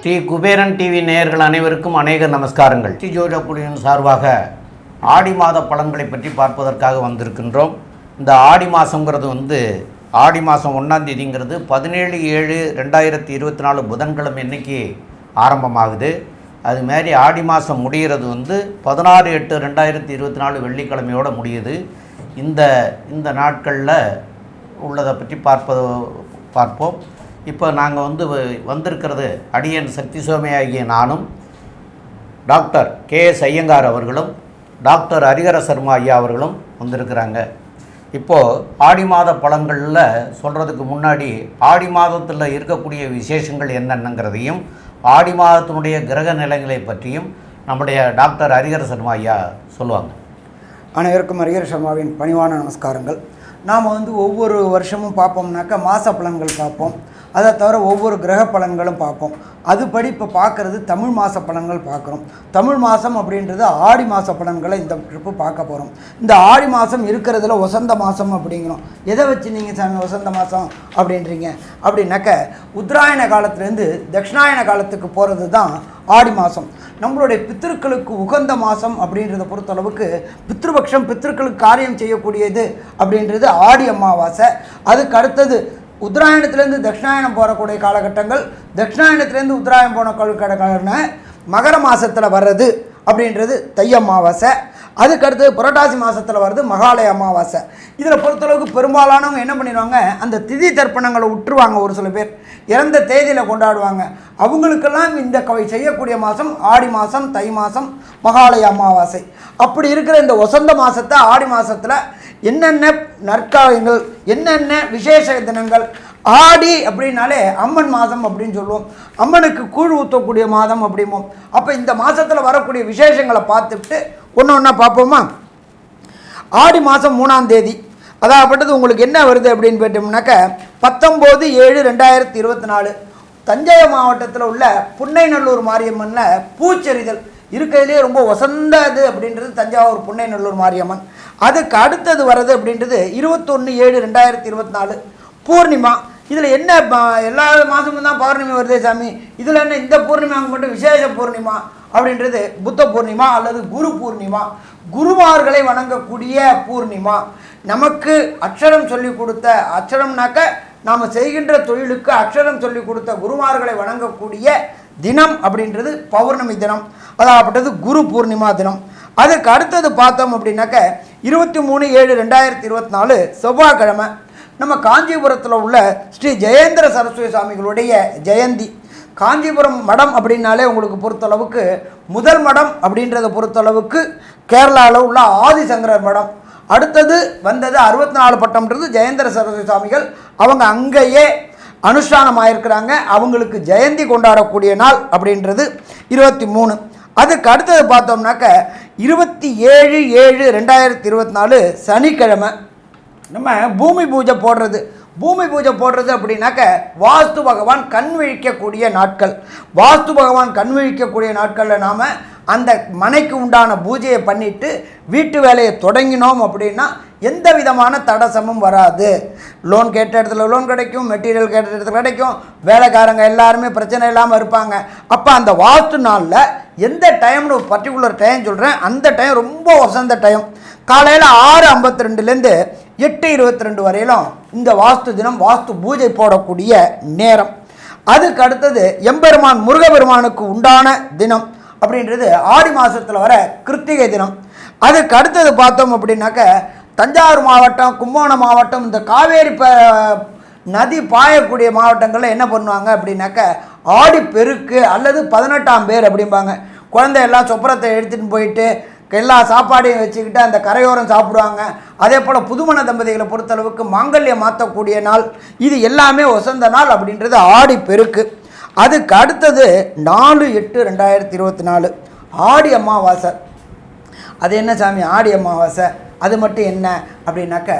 Sri Kuberan TV நேயர்கள் அனைவருக்கும் அநேக நமஸ்காரங்கள். ஸ்ரீ ஜோதிடக்குழுவின் சார்பாக ஆடி மாத பலன்களை பற்றி பார்ப்பதற்காக வந்திருக்கின்றோம். இந்த ஆடி மாதங்கிறது ஆடி மாதம் 1ஆம் தேதிங்கிறது 17/7/2024 புதன்கிழமை இன்னைக்கு ஆரம்பமாகுது. அதுமாரி ஆடி மாதம் முடிகிறது 16/8/2024 வெள்ளிக்கிழமையோடு முடியுது. இந்த நாட்களில் உள்ளதை பற்றி பார்ப்போம். இப்போ நாங்கள் வந்திருக்கிறது அடியன் சக்தி சோமையாகிய நானும், டாக்டர் KS ஐயங்கார் அவர்களும், டாக்டர் ஹரிஹர சர்மா ஐயா அவர்களும் வந்திருக்கிறாங்க. இப்போது ஆடி மாத பலன்களில் சொல்கிறதுக்கு முன்னாடி ஆடி மாதத்தில் இருக்கக்கூடிய விசேஷங்கள் என்னென்னங்கிறதையும் ஆடி மாதத்தினுடைய கிரக நிலைகளை பற்றியும் நம்முடைய டாக்டர் ஹரிஹர சர்மா ஐயா சொல்லுவாங்க. அனைவருக்கும் ஹரிஹர சர்மாவின் பணிவான நமஸ்காரங்கள். நாம் ஒவ்வொரு வருஷமும் பார்ப்போம்னாக்கா மாத பலன்கள் பார்ப்போம். அதை தவிர ஒவ்வொரு கிரக பலன்களும் பார்ப்போம். அதுபடி இப்போ பார்க்குறது தமிழ் மாத பலன்கள் பார்க்குறோம். தமிழ் மாதம் அப்படின்றது ஆடி மாத பலன்களை இந்த ட்ரிப்பு பார்க்க போகிறோம். இந்த ஆடி மாதம் இருக்கிறதுல வசந்த மாதம் அப்படிங்கிறோம். எதை வச்சு நீங்கள் சாமி வசந்த மாதம் அப்படின்றீங்க அப்படின்னாக்க உத்தராயண காலத்துலேருந்து தட்சிணாயன காலத்துக்கு போகிறது தான் ஆடி மாதம். நம்மளுடைய பித்திருக்களுக்கு உகந்த மாதம் அப்படின்றத பொறுத்தளவுக்கு பித்ருபக்ஷம், பித்திருக்களுக்கு காரியம் செய்யக்கூடியது அப்படின்றது ஆடி அமாவாசை. அதுக்கு அடுத்தது உத்தராயணத்துலேருந்து தட்சிணாயனம் போகக்கூடிய காலகட்டங்கள், தட்சிணாயனத்துலேருந்து உத்தராயணம் போன காலகட்டம்னா மகர மாதத்தில் வர்றது அப்படின்றது தை அமாவாசை. அதுக்கடுத்து புரட்டாசி மாதத்தில் வர்றது மகாலய அமாவாசை. இதில் பொறுத்தளவுக்கு பெரும்பாலானவங்க என்ன பண்ணிடுவாங்க, அந்த திதி தர்ப்பணங்களை விட்டுருவாங்க. ஒரு சில பேர் இறந்த தேதியில் கொண்டாடுவாங்க. அவங்களுக்கெல்லாம் இந்த செய்யக்கூடிய மாதம் ஆடி மாதம், தை மாதம், மகாலய அமாவாசை. அப்படி இருக்கிற இந்த வசந்த மாதத்தை ஆடி மாதத்தில் என்னென்ன நற்காலங்கள், என்னென்ன விசேஷ தினங்கள். ஆடி அப்படின்னாலே அம்மன் மாதம் அப்படின்னு சொல்லுவோம். அம்மனுக்கு கூழ் ஊற்றக்கூடிய மாதம் அப்படிம்போம். அப்போ இந்த மாதத்தில் வரக்கூடிய விசேஷங்களை பார்த்துட்டு ஒன்று ஒன்றா பார்ப்போமா. ஆடி மாதம் 3ஆம் தேதி அதாகப்பட்டது உங்களுக்கு என்ன வருது அப்படின்னு கேட்டோம்னாக்க 19/7/2024 தஞ்சை மாவட்டத்தில் உள்ள புன்னைநல்லூர் மாரியம்மனில் பூச்செறிதல் இருக்கிறதுலே ரொம்ப வசந்தது அப்படின்றது தஞ்சாவூர் புன்னைநல்லூர் மாரியம்மன். அதுக்கு அடுத்தது வர்றது அப்படின்றது 21/7/2024 பூர்ணிமா. இதில் என்ன எல்லா மாதமும் தான் பௌர்ணமி வருதே சாமி, இதில் என்ன இந்த பூர்ணிமாவுக்கு மட்டும் விசேஷ பூர்ணிமா அப்படின்றது புத்த பூர்ணிமா அல்லது குரு பூர்ணிமா. குருமார்களை வணங்கக்கூடிய பூர்ணிமா. நமக்கு அக்ஷரம் சொல்லி கொடுத்த, அக்ஷரம்னாக்க நாம் செய்கின்ற தொழிலுக்கு அக்ஷரம் சொல்லி கொடுத்த குருமார்களை வணங்கக்கூடிய தினம் அப்படின்றது பௌர்ணமி தினம், அதாகப்பட்டது குரு பூர்ணிமா தினம். அதுக்கு அடுத்தது பார்த்தோம் அப்படின்னாக்க 23/7/2024 செவ்வாய்க்கிழமை நம்ம காஞ்சிபுரத்தில் உள்ள ஸ்ரீ ஜெயேந்திர சரஸ்வதி சுவாமிகளுடைய ஜெயந்தி. காஞ்சிபுரம் மடம் அப்படின்னாலே உங்களுக்கு பொறுத்தளவுக்கு முதல் மடம் அப்படின்றத பொறுத்தளவுக்கு கேரளாவில் உள்ள ஆதிசங்கரர் மடம். அடுத்தது வந்தது 64 பட்டம்ன்றது ஜெயேந்திர சரஸ்வதி சுவாமிகள். அவங்க அங்கேயே அனுஷ்டானம் ஆயிருக்கிறாங்க. அவங்களுக்கு ஜெயந்தி கொண்டாடக்கூடிய நாள் அப்படின்றது 23. அதுக்கு அடுத்தது பார்த்தோம்னாக்க 27/7/2024 சனிக்கிழமை நம்ம பூமி பூஜை போடுறது. பூமி பூஜை போடுறது அப்படின்னாக்க வாஸ்து பகவான் கண் விழிக்கக்கூடிய நாட்கள். வாஸ்து பகவான் கண் விழிக்கக்கூடிய நாட்களில் நாம் அந்த மனைக்கு உண்டான பூஜையை பண்ணிவிட்டு வீட்டு வேலையை தொடங்கினோம் அப்படின்னா எந்த விதமான தடசமும் வராது. லோன் கேட்ட இடத்துல லோன் கிடைக்கும், மெட்டீரியல் கேட்ட இடத்துல கிடைக்கும், வேலைக்காரங்க எல்லாருமே பிரச்சனை இல்லாமல் இருப்பாங்க. அப்போ அந்த வாஸ்து நாளில் எந்த டைம்னு ஒரு பர்டிகுலர் டைம் சொல்கிறேன், அந்த டைம் ரொம்ப வசந்த டைம். காலையில் 6:52லேருந்து 8:22 வரையிலும் இந்த வாஸ்து தினம், வாஸ்து பூஜை போடக்கூடிய நேரம். அதுக்கு அடுத்தது எம்பெருமான் முருகபெருமானுக்கு உண்டான தினம் அப்படின்றது ஆடி மாதத்தில் வர கிருத்திகை தினம். அதுக்கு அடுத்தது பார்த்தோம் அப்படின்னாக்க தஞ்சாவூர் மாவட்டம், கும்பகோணம் மாவட்டம், இந்த காவேரி நதி பாயக்கூடிய மாவட்டங்களில் என்ன பண்ணுவாங்க அப்படின்னாக்க ஆடி பெருக்கு அல்லது 18ஆம் பேர் அப்படிம்பாங்க. குழந்தையெல்லாம் சொப்பரத்தை எடுத்துகிட்டு போயிட்டு எல்லா சாப்பாடையும் வச்சுக்கிட்டு அந்த கரையோரம் சாப்பிடுவாங்க. அதே போல் புதுமண தம்பதிகளை பொறுத்தளவுக்கு மாங்கல்யம் மாற்றக்கூடிய நாள். இது எல்லாமே வசந்த நாள் அப்படின்றது ஆடி பெருக்கு. அதுக்கு அடுத்தது 4/8/2024 ஆடி அமாவாசை. அது என்ன சாமி ஆடி அமாவாசை, அது மட்டும் என்ன அப்படின்னாக்க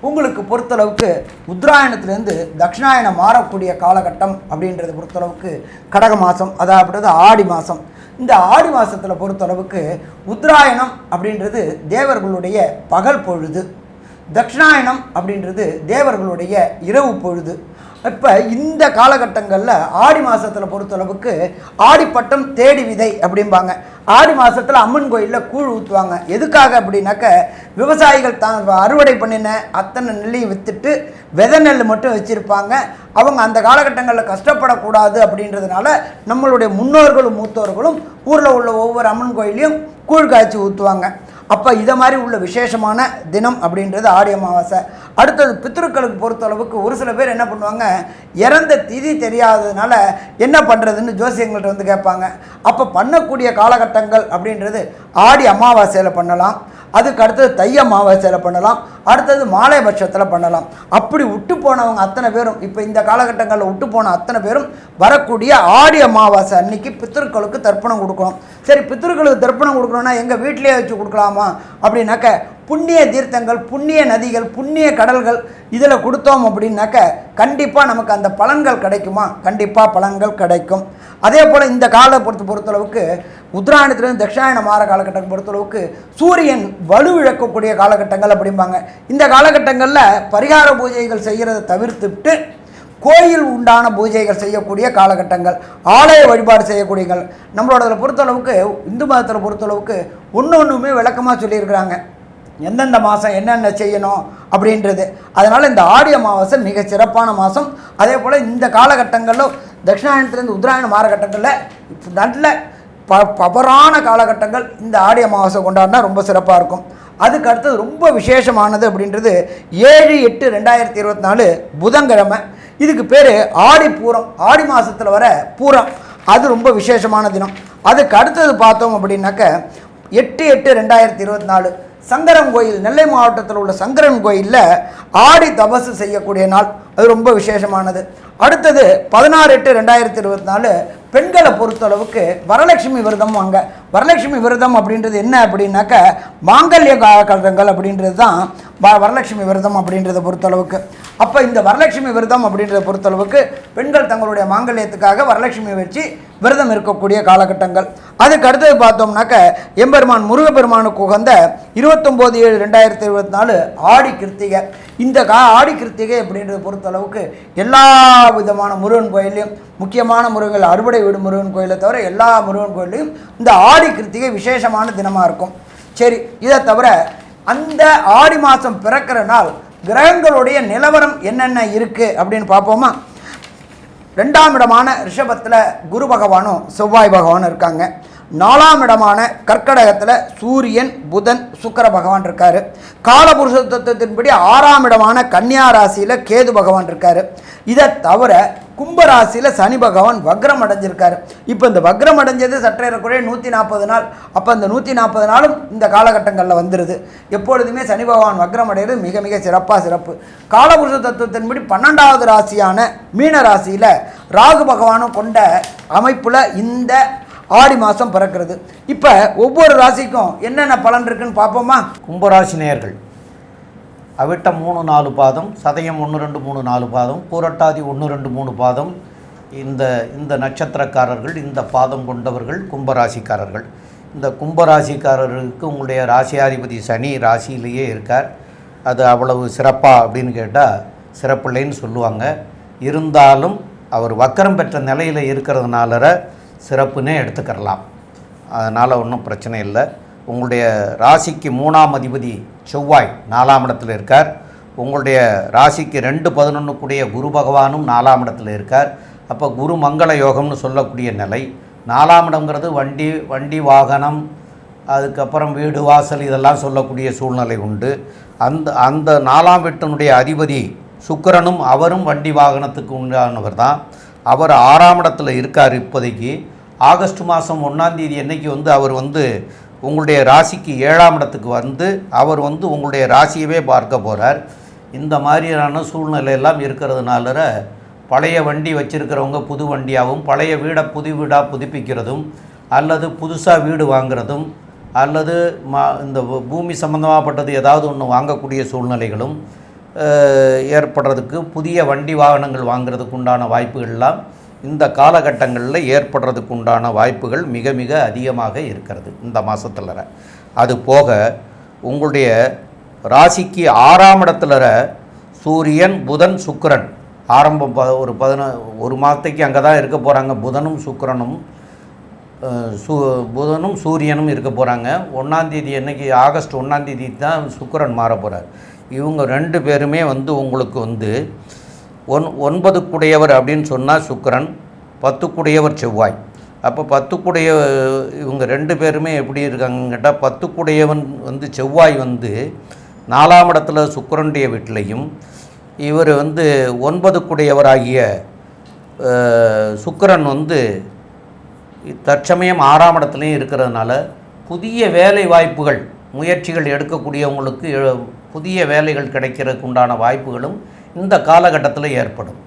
உங்களுக்கு பொறுத்தளவுக்கு உத்தராயணத்துலேருந்து தட்சிணாயனம் மாறக்கூடிய காலகட்டம் அப்படின்றத பொறுத்தளவுக்கு கடக மாதம், அதாவது ஆடி மாதம். இந்த ஆடி மாதத்தில் பொறுத்தளவுக்கு உத்தராயணம் அப்படின்றது தேவர்களுடைய பகல் பொழுது. தட்சிணாயனம் அப்படின்றது தேவர்களுடைய இரவு பொழுது. இப்போ இந்த காலகட்டங்களில் ஆடி மாதத்தில் பொறுத்தளவுக்கு ஆடிப்பட்டம் தேடி விதை அப்படிம்பாங்க. ஆடி மாதத்தில் அம்மன் கோயிலில் கூழ் ஊற்றுவாங்க. எதுக்காக அப்படின்னாக்க விவசாயிகள் தான் அறுவடை பண்ணின அத்தனை நெல்லையும் விற்றுட்டு விதை நெல் மட்டும் வச்சுருப்பாங்க. அவங்க அந்த காலகட்டங்களில் கஷ்டப்படக்கூடாது அப்படின்றதுனால நம்மளுடைய முன்னோர்களும் மூத்தோர்களும் ஊரில் உள்ள ஒவ்வொரு அம்மன் கோயிலையும் கூழ் காய்ச்சி ஊற்றுவாங்க. அப்போ இதை மாதிரி உள்ள விசேஷமான தினம் அப்படின்றது ஆடி அமாவாசை. அடுத்தது பித்ருக்களுக்கு பொறுத்தளவுக்கு ஒரு சில பேர் என்ன பண்ணுவாங்க, இறந்த திதி தெரியாததுனால என்ன பண்ணுறதுன்னு ஜோசியங்கள்ட்ட வந்து கேட்பாங்க. அப்போ பண்ணக்கூடிய காலகட்டங்கள் அப்படின்றது ஆடி அமாவாசையில் பண்ணலாம், அதுக்கு அடுத்தது தை அமாவாசையில் பண்ணலாம், அடுத்தது மாலை பட்சத்தில் பண்ணலாம். அப்படி விட்டு போனவங்க அத்தனை பேரும் இப்போ இந்த காலகட்டங்களில் விட்டு போன அத்தனை பேரும் வரக்கூடிய ஆடி அமாவாசை அன்னைக்கு பித்ருக்களுக்கு தர்ப்பணம் கொடுக்கணும். சரி, பித்ருக்களுக்கு தர்ப்பணம் கொடுக்கணும்னா எங்கள் வீட்டிலேயே வச்சு கொடுக்கலாமா அப்படின்னாக்க புண்ணிய தீர்த்தங்கள், புண்ணிய நதிகள், புண்ணிய கடல்கள் இதில் கொடுத்தோம் அப்படின்னாக்க கண்டிப்பாக நமக்கு அந்த பலன்கள் கிடைக்குமா? கண்டிப்பாக பலன்கள் கிடைக்கும். அதே போல் இந்த காலை பொறுத்தளவுக்கு உத்தராயணத்திலிருந்து தட்சிணாயன மாற காலகட்டம் பொறுத்தளவுக்கு சூரியன் வலுவிழக்கக்கூடிய காலகட்டங்கள் அப்படிம்பாங்க. இந்த காலகட்டங்களில் பரிகார பூஜைகள் செய்கிறத தவிர்த்துட்டு கோயில் உண்டான பூஜைகள் செய்யக்கூடிய காலகட்டங்கள், ஆலய வழிபாடு செய்யக்கூடியங்கள். நம்மளோட பொறுத்தளவுக்கு இந்து மதத்தில் பொறுத்தளவுக்கு ஒன்றுமே விளக்கமாக சொல்லியிருக்கிறாங்க, எந்தெந்த மாதம் என்னென்ன செய்யணும் அப்படின்றது. அதனால் இந்த ஆடி அமாவாசை மிக சிறப்பான மாதம். அதே போல் இந்த காலகட்டங்களில் தட்சிணாயனத்திலேருந்து உத்தராயண மாறகட்டங்களில் நல்ல பவரான காலகட்டங்கள் இந்த ஆடி அமாவாசை கொண்டாடினா ரொம்ப சிறப்பாக இருக்கும். அதுக்கு அடுத்தது ரொம்ப விசேஷமானது அப்படின்றது 7/8/2024 புதன்கிழமை. இதுக்கு பேர் ஆடி பூரம். ஆடி மாதத்தில் வர பூரம் அது ரொம்ப விசேஷமான தினம். அதுக்கு அடுத்தது பார்த்தோம் அப்படின்னாக்க 8/8/2024 சங்கரன் கோயில், நெல்லை மாவட்டத்தில் உள்ள சங்கரன் கோயிலில் ஆடி தபசு செய்யக்கூடிய நாள். அது ரொம்ப விசேஷமானது. அடுத்தது 16/8/2024 பெண்களை பொறுத்தளவுக்கு வரலட்சுமி விரதம் வாங்க. வரலட்சுமி விரதம் அப்படின்றது என்ன அப்படின்னாக்க மாங்கல்ய காலங்கள் அப்படின்றது தான் வரலட்சுமி விரதம் அப்படின்றத பொறுத்தளவுக்கு. அப்போ இந்த வரலட்சுமி விரதம் அப்படின்றத பொறுத்தளவுக்கு பெண்கள் தங்களுடைய மாங்கல்யத்துக்காக வரலட்சுமி வச்சு விரதம் இருக்கக்கூடிய காலகட்டங்கள். அதுக்கு அடுத்தது பார்த்தோம்னாக்க எம்பெருமான் முருகப்பெருமானுக்கு உகந்த 29/7/2024 ஆடி கிருத்திகை. இந்த ஆடி கிருத்திகை அப்படின்றத பொறுத்தளவுக்கு எல்லா விதமான முருகன் கோயிலையும், முக்கியமான முருகன் அறுவடை வீடு முருகன் கோயிலை தவிர எல்லா முருகன் கோயிலையும் இந்த ஆடி கிருத்திகை விசேஷமான தினமாக இருக்கும். சரி, இதை தவிர அந்த ஆடி மாதம் பிறக்கிற நாள் கிரகங்களுடைய நிலவரம் என்னென்ன இருக்குது அப்படின்னு பார்ப்போமா? 2ஆம் இடமான ரிஷபத்தில் குரு பகவானும் செவ்வாய் பகவானும் இருக்காங்க. 4ஆம் இடமான கர்க்கடகத்தில் சூரியன், புதன், சுக்கிர பகவான் இருக்கார். காலபுருஷ தத்துவத்தின்படி 6ஆம் இடமான கன்னியா ராசியில் கேது பகவான் இருக்கார். இதை தவிர கும்பராசியில் சனி பகவான் வக்ரம் அடைஞ்சிருக்காரு. இப்போ இந்த வக்ரம் அடைஞ்சது சற்றேறக்குறைய 140 நாள். அப்போ இந்த 140 நாளும் இந்த காலகட்டங்களில் வந்துடுது. எப்பொழுதுமே சனி பகவான் வக்ரம் அடைகிறது மிக மிக சிறப்பு. காலபுருஷ தத்துவத்தின்படி 12வது ராசியான மீன ராசியில் ராகு பகவானும் கொண்ட அமைப்பில் இந்த ஆடி மாதம் பிறக்கிறது. இப்போ ஒவ்வொரு ராசிக்கும் என்னென்ன பலன் இருக்குன்னு பார்ப்போமா? கும்பராசி நேயர்கள் அவிட்டம் 3-4 பாதம், சதயம் 1-2-3-4 பாதம், பூரட்டாதி 1-2-3 பாதம், இந்த நட்சத்திரக்காரர்கள், இந்த பாதம் கொண்டவர்கள் கும்பராசிக்காரர்கள். இந்த கும்பராசிக்காரர்களுக்கு உங்களுடைய ராசியாதிபதி சனி ராசியிலேயே இருக்கார். அது அவ்வளவு சிறப்பா அப்படின்னு கேட்டால் சிறப்பில்லைன்னு சொல்லுவாங்க. இருந்தாலும் அவர் வக்கரம் பெற்ற நிலையில் இருக்கிறதுனால சிறப்புன்னே எடுத்துக்கிறலாம். அதனால் ஒன்றும் பிரச்சனை இல்லை. உங்களுடைய ராசிக்கு 3ஆம் அதிபதி செவ்வாய் 4ஆம் இடத்துல இருக்கார். உங்களுடைய ராசிக்கு 2-11 கூடிய குரு பகவானும் 4ஆம் இடத்துல இருக்கார். அப்போ குரு மங்கள யோகம்னு சொல்லக்கூடிய நிலை. 4ஆம் இடங்கிறது வண்டி வாகனம், அதுக்கப்புறம் வீடு வாசல் இதெல்லாம் சொல்லக்கூடிய சூழ்நிலை உண்டு. அந்த 4ஆம் வீட்டினுடைய அதிபதி சுக்கிரனும் அவரும் வண்டி வாகனத்துக்கு உண்டானவர் தான். அவர் 6ஆம் இடத்துல இருக்கார். இப்போதைக்கு ஆகஸ்ட் மாதம் 1ஆம் தேதி அன்னைக்கு அவர் உங்களுடைய ராசிக்கு 7ஆம் இடத்துக்கு அவர் உங்களுடைய ராசியவே பார்க்க போகிறார். இந்த மாதிரியான சூழ்நிலையெல்லாம் இருக்கிறதுனால பழைய வண்டி வச்சுருக்கிறவங்க புது வண்டியாகவும், பழைய வீடை புது வீடாக புதுப்பிக்கிறதும், அல்லது புதுசாக வீடு வாங்கிறதும், அல்லது இந்த பூமி சம்பந்தமாகப்பட்டது ஏதாவது ஒன்று வாங்கக்கூடிய சூழ்நிலைகளும் ஏற்படுறதுக்கு, புதிய வண்டி வாகனங்கள் வாங்கிறதுக்கு உண்டான வாய்ப்புகள்லாம் இந்த காலகட்டங்களில் ஏற்படுறதுக்கு உண்டான வாய்ப்புகள் மிக மிக அதிகமாக இருக்கிறது இந்த மாதத்தில். அது போக உங்களுடைய ராசிக்கு 6ஆம் இடத்துல சூரியன் புதன் சுக்கிரன் ஆரம்பம் ஒரு மாதத்துக்கு அங்கே தான் இருக்க போகிறாங்க. புதனும் சுக்கிரனும் புதனும் சூரியனும் இருக்க போகிறாங்க. 1ஆம் தேதி அன்னைக்கு ஆகஸ்ட் 1ஆம் தேதி தான் சுக்கிரன் மாற போகிறார். இவங்க 2 பேருமே வந்து உங்களுக்கு வந்து 9 அப்படின்னு சொன்னால் சுக்கிரன், 10 செவ்வாய். அப்போ 10 இவங்க 2 பேருமே எப்படி இருக்காங்கன்னு கேட்டால் 10 வந்து செவ்வாய் வந்து 4ஆம் இடத்துல சுக்கிரனுடைய வீட்டிலையும், இவர் வந்து 9 ஆகிய சுக்கிரன் வந்து தற்சமயம் 6ஆம் இடத்துலையும் இருக்கிறதுனால புதிய வேலை வாய்ப்புகள் முயற்சிகள் எடுக்கக்கூடியவங்களுக்கு புதிய வேலைகள் கிடைக்கிறதுக்கு உண்டான வாய்ப்புகளும் இந்த காலகட்டத்தில் ஏற்படும்.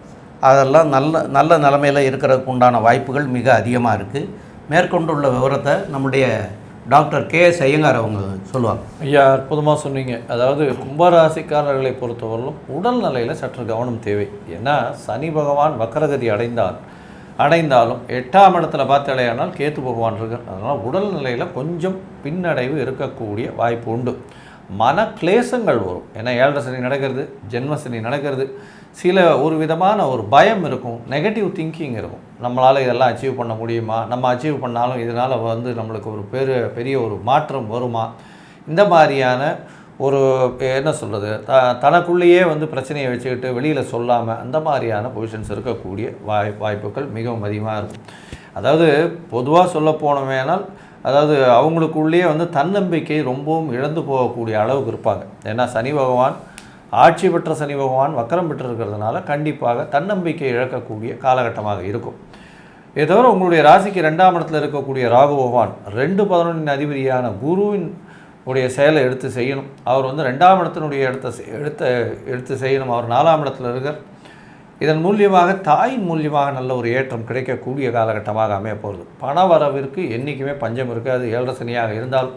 அதெல்லாம் நல்ல நிலைமையில் இருக்கிறதுக்கு உண்டான வாய்ப்புகள் மிக அதிகமாக இருக்குது. மேற்கொண்டுள்ள விவரத்தை நம்முடைய டாக்டர் கே.எஸ். ஐயங்கார் அவங்க சொல்லுவாங்க. ஐயா, அற்புதமாக சொன்னீங்க. அதாவது கும்பராசிக்காரர்களை பொறுத்தவரையிலும் உடல் நிலையில் சற்று கவனம் தேவை. ஏன்னா சனி பகவான் வக்கரகதி அடைந்தாலும் 8ஆம் இடத்துல பார்த்தாலேயானால் கேத்து பகவான் இருக்கார். அதனால் உடல் நிலையில் கொஞ்சம் பின்னடைவு இருக்கக்கூடிய வாய்ப்பு உண்டு. மன கிளேசங்கள் வரும். ஏன்னா 7.5 சனி நடக்கிறது, ஜென்ம சனி நடக்கிறது. ஒரு விதமான ஒரு பயம் இருக்கும், நெகட்டிவ் திங்கிங் இருக்கும். நம்மளால் இதெல்லாம் அச்சீவ் பண்ண முடியுமா, நம்ம அச்சீவ் பண்ணாலும் இதனால் வந்து நம்மளுக்கு ஒரு பெரிய ஒரு மாற்றம் வருமா, இந்த மாதிரியான ஒரு என்ன சொல்கிறது, தனக்குள்ளேயே வந்து பிரச்சனையை வச்சுக்கிட்டு வெளியில் சொல்லாமல் அந்த மாதிரியான பொசிஷன்ஸ் இருக்கக்கூடிய வாய்ப்புகள் மிகவும் அதிகமாக இருக்கும். அதாவது பொதுவாக சொல்ல போனோமேனால், அதாவது அவங்களுக்குள்ளேயே வந்து தன்னம்பிக்கை ரொம்பவும் இழந்து போகக்கூடிய அளவுக்கு இருப்பாங்க. ஏன்னா சனி பகவான் ஆட்சி பெற்ற சனி பகவான் வக்கரம் பெற்றிருக்கிறதுனால கண்டிப்பாக தன்னம்பிக்கை இழக்கக்கூடிய காலகட்டமாக இருக்கும். இதை தவிர உங்களுடைய ராசிக்கு 2ஆம் இடத்துல இருக்கக்கூடிய ராகு பகவான் 2-11 அதிபதியான குருவின் உடைய செயலை எடுத்து செய்யணும். அவர் வந்து 2ஆம் இடத்தினுடைய எடுத்து செய்யணும். அவர் 4ஆம் இடத்துல இருக்கார். இதன் மூலியமாக தாயின் மூலியமாக நல்ல ஒரு ஏற்றம் கிடைக்கக்கூடிய காலகட்டமாக அமைய போகிறது. பண வரவிற்கு என்றைக்குமே பஞ்சம் இருக்காது. 7.5 சனியாக இருந்தால்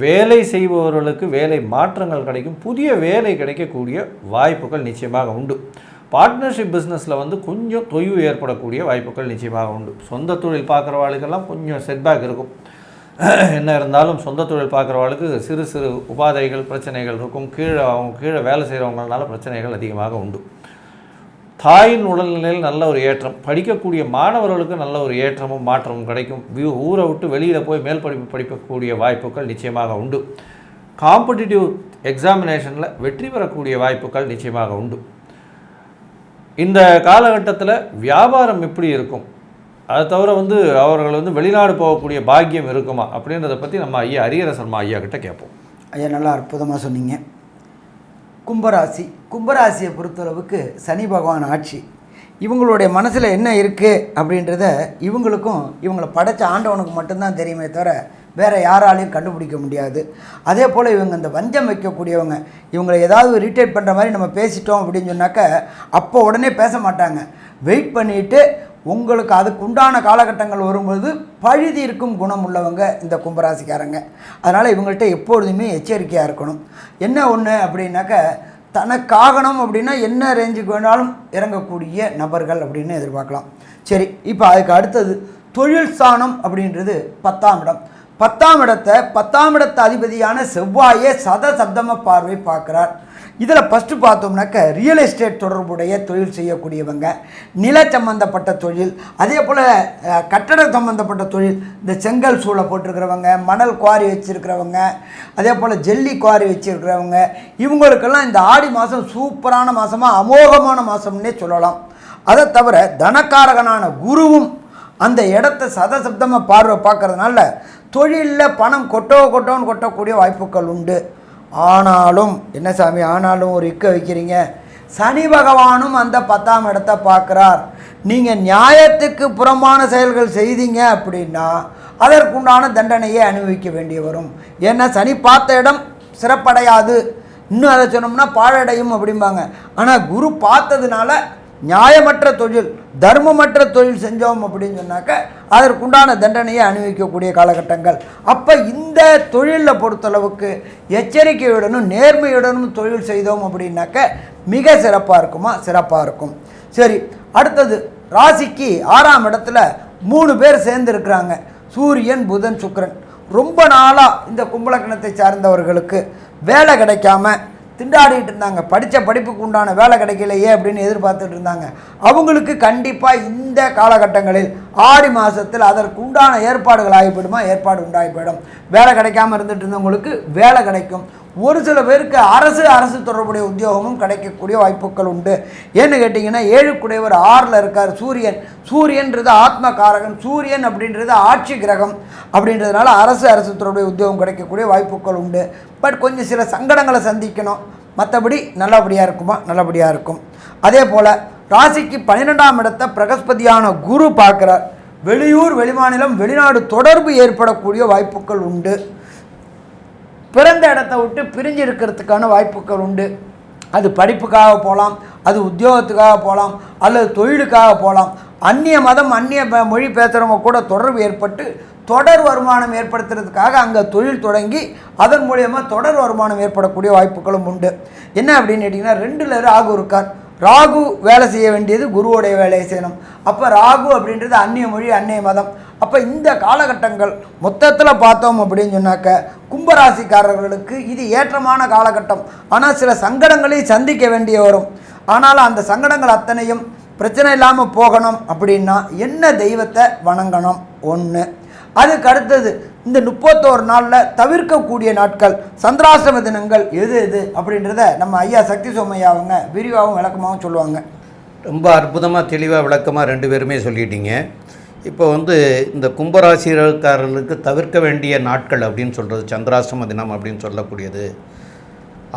வேலை செய்பவர்களுக்கு வேலை மாற்றங்கள் கிடைக்கும். புதிய வேலை கிடைக்கக்கூடிய வாய்ப்புகள் நிச்சயமாக உண்டு. பார்ட்னர்ஷிப் பிஸ்னஸில் வந்து கொஞ்சம் தொய்வு ஏற்படக்கூடிய வாய்ப்புகள் நிச்சயமாக உண்டு. சொந்த தொழில் பார்க்குறவாளுக்கெல்லாம் கொஞ்சம் செட்பேக் இருக்கும். என்ன இருந்தாலும் சொந்த தொழில் பார்க்குறவாளுக்கு சிறு உபாதைகள் பிரச்சனைகள் இருக்கும். அவங்க கீழே வேலை செய்கிறவங்களால பிரச்சனைகள் அதிகமாக உண்டு. தாயின் உடல்நிலையில் நல்ல ஒரு ஏற்றம், படிக்கக்கூடிய மாணவர்களுக்கு நல்ல ஒரு ஏற்றமும் மாற்றமும் கிடைக்கும். ஊரை விட்டு வெளியில் போய் மேல் படிப்பு படிக்கக்கூடிய வாய்ப்புகள் நிச்சயமாக உண்டு. காம்படிட்டிவ் எக்ஸாமினேஷனில் வெற்றி பெறக்கூடிய வாய்ப்புகள் நிச்சயமாக உண்டு. இந்த காலகட்டத்தில் வியாபாரம் எப்படி இருக்கும், அதை தவிர வந்து அவர்கள் வந்து வெளிநாடு போகக்கூடிய பாக்கியம் இருக்குமா அப்படின்றத பற்றி நம்ம ஐயா ஹரிஹர ஐயா கிட்ட கேட்போம். ஐயா, நல்லா அற்புதமாக சொன்னீங்க. கும்பராசியை பொறுத்தளவுக்கு சனி பகவான் ஆட்சி. இவங்களுடைய மனசில் என்ன இருக்குது அப்படின்றத இவங்களை படைச்ச ஆண்டவனுக்கு மட்டும்தான் தெரியுமே தவிர வேறு யாராலையும் கண்டுபிடிக்க முடியாது. அதே போல் இவங்க இந்த வஞ்சம் வைக்கக்கூடியவங்க, இவங்களை ஏதாவது இரிட்டேட் பண்ணுற மாதிரி நம்ம பேசிட்டோம் அப்படின்னு சொன்னாக்க அப்போ உடனே பேச மாட்டாங்க. வெயிட் பண்ணிவிட்டு உங்களுக்கு அதுக்கு உண்டான காலகட்டங்கள் வரும்போது பழுதி இருக்கும் குணம் உள்ளவங்க இந்த கும்பராசிக்காரங்க. அதனால் இவங்கள்ட்ட எப்பொழுதுமே எச்சரிக்கையாக இருக்கணும். என்ன ஒன்று அப்படின்னாக்க, தனக்காகணும் அப்படின்னா என்ன ரேஞ்சுக்கு வேணாலும் இறங்கக்கூடிய நபர்கள் அப்படின்னு எதிர்பார்க்கலாம். சரி, இப்போ அதுக்கு அடுத்தது தொழில் ஸ்தானம் அப்படின்றது 10ஆம் இடம். 10ஆம் இடத்து அதிபதியான செவ்வாயே சப்தம பார்வை பார்க்குறார். இதில் ஃபஸ்ட்டு பார்த்தோம்னாக்க ரியல் எஸ்டேட் தொடர்புடைய தொழில் செய்யக்கூடியவங்க, நில சம்பந்தப்பட்ட தொழில், அதே போல் கட்டட சம்பந்தப்பட்ட தொழில், இந்த செங்கல் சூளை போட்டிருக்கிறவங்க, மணல் குவாரி வச்சுருக்கிறவங்க, அதே போல் ஜல்லி குவாரி வச்சுருக்கிறவங்க, இவங்களுக்கெல்லாம் இந்த ஆடி மாதம் சூப்பரான மாதமாக அமோகமான மாதம்னே சொல்லலாம். அதை தவிர தனக்காரகனான குருவும் அந்த இடத்த சப்தமாக பார்வை பார்க்கறதுனால தொழிலில் பணம் கொட்டோன்னு கொட்டக்கூடிய வாய்ப்புகள் உண்டு. ஆனாலும் என்ன சாமி, ஆனாலும் ஒரு இக்க வைக்கிறீங்க, சனி பகவானும் அந்த 10ஆம் இடத்தை பார்க்குறார். நீங்கள் நியாயத்துக்கு புறம்பான செயல்கள் செய்தீங்க அப்படின்னா அதற்குண்டான தண்டனையை அனுபவிக்க வேண்டிய வரும். ஏன்னா சனி பார்த்த இடம் சிறப்படையாது, இன்னும் அதை சொன்னோம்னா பாழடையும் அப்படிம்பாங்க. ஆனால் குரு பார்த்ததுனால நியாயமற்ற தொழில், தர்மமற்ற தொழில் செஞ்சோம் அப்படின்னு சொன்னாக்க அதற்குண்டான தண்டனையை அனுபவிக்கக்கூடிய காலகட்டங்கள். அப்போ இந்த தொழிலில் பொறுத்தளவுக்கு எச்சரிக்கையுடனும் நேர்மையுடனும் தொழில் செய்தோம் அப்படின்னாக்க மிக சிறப்பாக இருக்குமா, சிறப்பாக இருக்கும். சரி, அடுத்தது ராசிக்கு 6ஆம் இடத்துல 3 பேர் சேர்ந்து இருக்கிறாங்க, சூரியன் புதன் சுக்கிரன். ரொம்ப நாளாக இந்த கும்பலக்கணத்தை சார்ந்தவர்களுக்கு வேலை கிடைக்காம திண்டாடிட்டு இருந்தாங்க. படித்த படிப்புக்கு உண்டான வேலை கிடைக்கலையே அப்படின்னு எதிர்பார்த்துட்டு இருந்தாங்க. அவங்களுக்கு கண்டிப்பாக இந்த காலகட்டங்களில் ஆடி மாதத்தில் அதற்கு உண்டான ஏற்பாடுகள் ஆகிவிடுமா, ஏற்பாடு உண்டாகிவிடும். வேலை கிடைக்காமல் இருந்துட்டு இருந்தவங்களுக்கு வேலை கிடைக்கும். ஒரு சில பேருக்கு அரசு தொடர்புடைய உத்தியோகமும் கிடைக்கக்கூடிய வாய்ப்புகள் உண்டு. ஏன்னு கேட்டிங்கன்னா 7 குடையவர் 6ல் இருக்கார் சூரியன். சூரியன்றது ஆத்மகாரகன், சூரியன் அப்படின்றது ஆட்சி கிரகம். அப்படின்றதுனால அரசு தொடர்புடைய உத்தியோகம் கிடைக்கக்கூடிய வாய்ப்புகள் உண்டு. பட் கொஞ்சம் சில சங்கடங்களை சந்திக்கணும். மற்றபடி நல்லபடியாக இருக்குமா, நல்லபடியாக இருக்கும். அதே போல் ராசிக்கு 12ஆம் இடத்தை பிரகஸ்பதியான குரு பார்க்குறார். வெளியூர், வெளிமாநிலம், வெளிநாடு தொடர்பு ஏற்படக்கூடிய வாய்ப்புகள் உண்டு. பிறந்த இடத்தை விட்டு பிரிஞ்சு இருக்கிறதுக்கான வாய்ப்புகள் உண்டு. அது படிப்புக்காக போகலாம், அது உத்தியோகத்துக்காக போகலாம், அல்லது தொழிலுக்காக போகலாம். அந்நிய மதம், அந்நிய மொழி பேசுகிறவங்க கூட தொடர்பு ஏற்பட்டு தொடர் வருமானம் ஏற்படுத்துறதுக்காக அங்கே தொழில் தொடங்கி அதன் மூலயமா தொடர் வருமானம் ஏற்படக்கூடிய வாய்ப்புகளும் உண்டு. என்ன அப்படின்னு கேட்டிங்கன்னா 2ல் ராகு இருக்கார். ராகு வேலை செய்ய வேண்டியது குருவோடைய வேலையை செய்யணும். அப்போ ராகு அப்படின்றது அந்நிய மொழி, அந்நிய மதம். அப்போ இந்த காலகட்டங்கள் மொத்தத்தில் பார்த்தோம் அப்படின்னு சொன்னாக்க கும்பராசிக்காரர்களுக்கு இது ஏற்றமான காலகட்டம். ஆனால் சில சங்கடங்களையும் சந்திக்க வேண்டிய வரும். ஆனாலும் அந்த சங்கடங்கள் அத்தனையும் பிரச்சனை இல்லாமல் போகணும் அப்படின்னா என்ன தெய்வத்தை வணங்கணும் ஒன்று. அதுக்கு அடுத்தது இந்த 31 நாளில் தவிர்க்கக்கூடிய நாட்கள், சந்திராஷ்டம தினங்கள் எது அப்படின்றத நம்ம ஐயா சக்தி சோமையா அவங்க விரிவாகவும் விளக்கமாகவும் சொல்லுவாங்க. ரொம்ப அற்புதமாக தெளிவாக விளக்கமாக 2 பேருமே சொல்லிட்டீங்க. இப்போ இந்த கும்பராசிக்காரர்களுக்கு தவிர்க்க வேண்டிய நாட்கள் அப்படின்னு சொல்கிறது சந்திராஷ்டம தினம் அப்படின்னு சொல்லக்கூடியது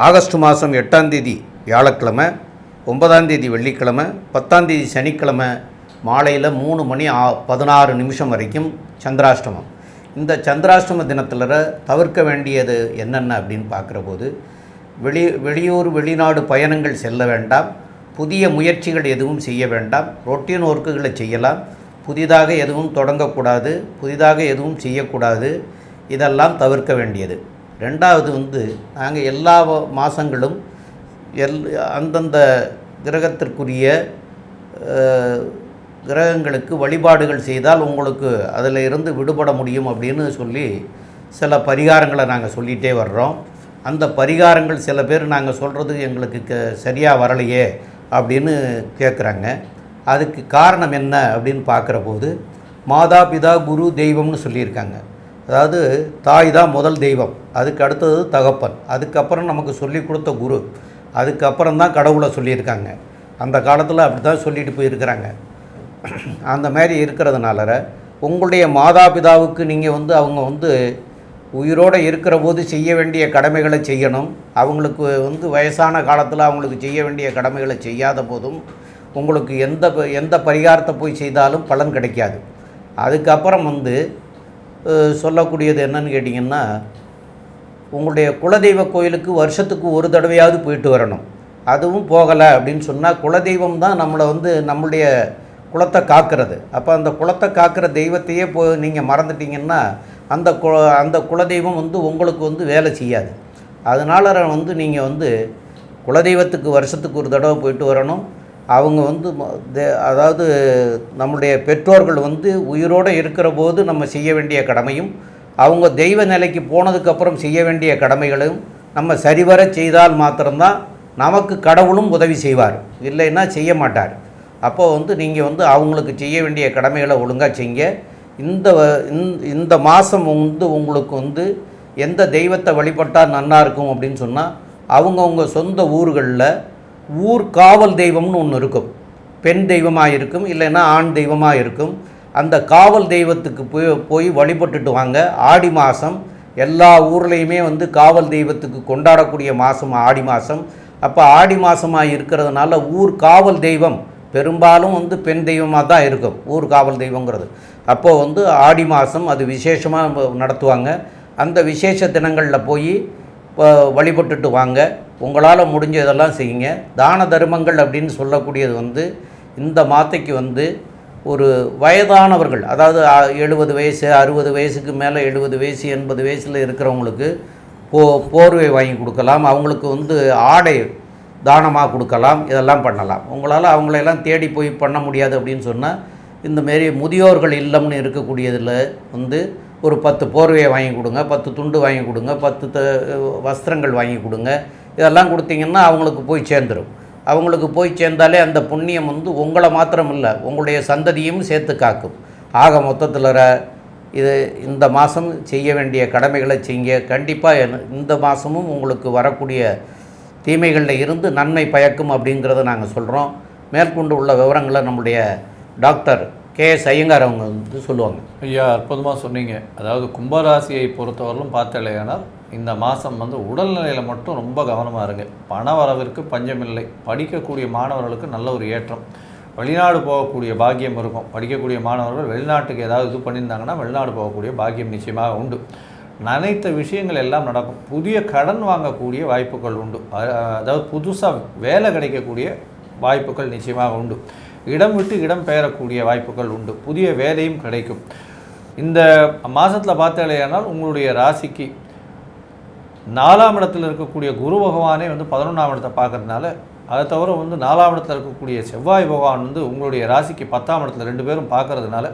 ஆகஸ்ட் மாதம் 8ஆம் தேதி வியாழக்கிழமை, 9ஆம் தேதி வெள்ளிக்கிழமை, 10ஆம் தேதி சனிக்கிழமை மாலையில் 3 மணி 16 நிமிஷம் வரைக்கும் சந்திராஷ்டமம். இந்த சந்திராஷ்டம தினத்தில் தவிர்க்க வேண்டியது என்னென்ன அப்படின்னு பார்க்குற போது வெளியூர், வெளிநாடு பயணங்கள் செல்ல வேண்டாம். புதிய முயற்சிகள் எதுவும் செய்ய வேண்டாம். ரொட்டீன் ஒர்க்குகளை செய்யலாம். புதிதாக எதுவும் தொடங்கக்கூடாது, புதிதாக எதுவும் செய்யக்கூடாது. இதெல்லாம் தவிர்க்க வேண்டியது. 2வது நாங்கள் எல்லா மாதங்களும் அந்தந்த கிரகத்திற்குரிய கிரகங்களுக்கு வழிபாடுகள் செய்தால் உங்களுக்கு அதில் இருந்து விடுபட முடியும் அப்படின்னு சொல்லி சில பரிகாரங்களை நாங்கள் சொல்லிகிட்டே வர்றோம். அந்த பரிகாரங்கள் சில பேர் நாங்கள் சொல்கிறது எங்களுக்கு சரியாக வரலையே அப்படின்னு கேட்குறாங்க. அதுக்கு காரணம் என்ன அப்படின்னு பார்க்குற போது மாதா பிதா குரு தெய்வம்னு சொல்லியிருக்காங்க. அதாவது தாய் தான் முதல் தெய்வம், அதுக்கு அடுத்தது தகப்பன், அதுக்கப்புறம் நமக்கு சொல்லி கொடுத்த குரு, அதுக்கப்புறம் தான் கடவுளை சொல்லியிருக்காங்க. அந்த காலத்தில் அப்படி தான் சொல்லிட்டு போயிருக்கிறாங்க. அந்த மாதிரி இருக்கிறதுனால உங்களுடைய மாதாபிதாவுக்கு நீங்கள் அவங்க உயிரோடு இருக்கிற போது செய்ய வேண்டிய கடமைகளை செய்யணும். அவங்களுக்கு வயசான காலத்தில் அவங்களுக்கு செய்ய வேண்டிய கடமைகளை செய்யாத போதும் உங்களுக்கு எந்த பரிகாரத்தை போய் செய்தாலும் பலன் கிடைக்காது. அதுக்கப்புறம் சொல்லக்கூடியது என்னன்னு கேட்டிங்கன்னா, உங்களுடைய குலதெய்வ கோயிலுக்கு வருஷத்துக்கு ஒரு தடவையாவது போயிட்டு வரணும். அதுவும் போகலை அப்படின்னு சொன்னால் குலதெய்வம் தான் நம்மளை நம்மளுடைய குலத்தை காக்கிறது. அப்போ அந்த குலத்தை காக்கிற தெய்வத்தையே நீங்கள் மறந்துட்டீங்கன்னா அந்த குலதெய்வம் உங்களுக்கு வேலை செய்யாது. அதனால் நீங்கள் குலதெய்வத்துக்கு வருஷத்துக்கு ஒரு தடவை போயிட்டு வரணும். அவங்க அதாவது நம்முடைய பெற்றோர்கள் உயிரோடு இருக்கிற போது நம்ம செய்ய வேண்டிய கடமையும், அவங்க தெய்வ நிலைக்கு போனதுக்கப்புறம் செய்ய வேண்டிய கடமைகளும் நம்ம சரிவர செய்தால் மாத்திரம்தான் நமக்கு கடவுளும் உதவி செய்வார், இல்லைன்னா செய்ய மாட்டார். அப்போது நீங்கள் அவங்களுக்கு செய்ய வேண்டிய கடமைகளை ஒழுங்காக செய்யுங்க. இந்த மாதம் உங்களுக்கு எந்த தெய்வத்தை வழிபட்டால் நல்லா இருக்கும் அப்படின்னு சொன்னால், அவங்கவுங்க சொந்த ஊர்களில் ஊர் காவல் தெய்வம்னு ஒன்று இருக்கும். பெண் தெய்வமாக இருக்கும், இல்லைன்னா ஆண் தெய்வமாக இருக்கும். அந்த காவல் தெய்வத்துக்கு போய் வழிபட்டுட்டு வாங்க. ஆடி மாதம் எல்லா ஊர்லேயுமே காவல் தெய்வத்துக்கு கொண்டாடக்கூடிய மாதம் ஆடி மாதம். அப்போ ஆடி மாதமாக இருக்கிறதுனால ஊர் காவல் தெய்வம் பெரும்பாலும் பெண் தெய்வமாக தான் இருக்கும், ஊர் காவல் தெய்வங்கிறது. அப்போது ஆடி மாதம் அது விசேஷமாக நடத்துவாங்க. அந்த விசேஷ தினங்களில் போய் வழிபட்டுட்டு வாங்க. உங்களால் முடிஞ்சதெல்லாம் செய்யுங்க. தான தர்மங்கள் அப்படின்னு சொல்லக்கூடியது இந்த மாதைக்கு ஒரு வயதானவர்கள், அதாவது 70 வயசு 60 வயசுக்கு மேலே 70 வயசு 80 வயசில் இருக்கிறவங்களுக்கு போர்வை வாங்கி கொடுக்கலாம். அவங்களுக்கு ஆடை தானமாக கொடுக்கலாம். இதெல்லாம் பண்ணலாம். உங்களால் அவங்களெல்லாம் தேடி போய் பண்ண முடியாது அப்படின்னு சொன்னால், இந்தமாரி முதியோர்கள் இல்லம்னு இருக்கக்கூடியதில் ஒரு 10 போர்வையை வாங்கி கொடுங்க, 10 துண்டு வாங்கி கொடுங்க, 10 வஸ்திரங்கள் வாங்கி கொடுங்க. இதெல்லாம் கொடுத்தீங்கன்னா அவங்களுக்கு போய் சேர்ந்துடும். அவங்களுக்கு போய் சேர்ந்தாலே அந்த புண்ணியம் வந்து உங்களை மாத்திரம் இல்லை, உங்களுடைய சந்ததியும் சேர்த்து காக்கும். ஆக மொத்தத்தில் இது இந்த மாதம் செய்ய வேண்டிய கடமைகளை செய்ய. கண்டிப்பாக இந்த மாதமும் உங்களுக்கு வரக்கூடிய தீமைகளில் இருந்து நன்மை பயக்கும் அப்படிங்கிறத நாங்கள் சொல்கிறோம். மேற்கொண்டு உள்ள விவரங்களை நம்முடைய டாக்டர் KS ஐயங்கார் அவங்க வந்து சொல்லுவாங்க. ஐயா, அற்புதமாக சொன்னீங்க. அதாவது கும்பராசியை பொறுத்தவரையிலும் பார்த்தலையானால் இந்த மாதம் வந்து உடல்நிலையில் மட்டும் ரொம்ப கவனமாக இருங்க. பண வரவிற்கு பஞ்சமில்லை. படிக்கக்கூடிய மாணவர்களுக்கு நல்ல ஒரு ஏற்றம். வெளிநாடு போகக்கூடிய பாக்கியம் இருக்கும். படிக்கக்கூடிய மாணவர்கள் வெளிநாட்டுக்கு ஏதாவது இது பண்ணியிருந்தாங்கன்னா வெளிநாடு போகக்கூடிய பாக்கியம் நிச்சயமாக உண்டு. நினைத்த விஷயங்கள் எல்லாம் நடக்கும். புதிய கடன் வாங்கக்கூடிய வாய்ப்புகள் உண்டு. அதாவது புதுசாக வேலை கிடைக்கக்கூடிய வாய்ப்புகள் நிச்சயமாக உண்டு. இடம் விட்டு இடம் பெயரக்கூடிய வாய்ப்புகள் உண்டு. புதிய வேலையும் கிடைக்கும். இந்த மாதத்தில் பார்த்தலையானால் உங்களுடைய ராசிக்கு 4ஆம் இடத்தில் இருக்கக்கூடிய குரு பகவானே வந்து 11ஆம் இடத்தை பார்க்கறதுனால, அதை தவிர வந்து 4ஆம் இடத்தில் இருக்கக்கூடிய செவ்வாய் பகவான் வந்து உங்களுடைய ராசிக்கு 10ஆம் இடத்துல 2 பேரும் பார்க்கறதுனால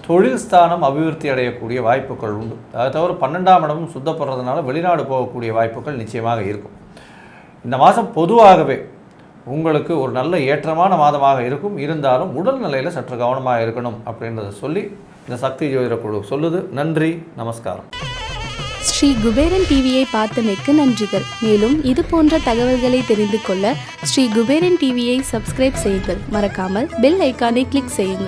தொழில் ஸ்தானம் அபிவிருத்தி அடையக்கூடிய வாய்ப்புகள் உண்டு. அதை தவிர 12ஆம் இடமும் சுத்தப்படுறதுனால வெளிநாடு போகக்கூடிய வாய்ப்புகள் நிச்சயமாக இருக்கும். இந்த மாதம் பொதுவாகவே உங்களுக்கு ஒரு நல்ல ஏற்றமான மாதமாக இருக்கும். இருந்தாலும் உடல்நிலையில் சற்று கவனமாக இருக்கணும் அப்படின்றத சொல்லி இந்த சக்தி ஜோதிட குழு சொல்லுது. நன்றி, நமஸ்காரம். ஸ்ரீ குபேரன் டிவியை பார்த்தமைக்கு நன்றிகள். மேலும் இது போன்ற தகவல்களை தெரிந்து கொள்ள ஸ்ரீ குபேரன் டிவியை சப்ஸ்கிரைப் செய்யுங்கள். மறக்காமல் பெல் ஐக்கானை கிளிக் செய்யுங்கள்.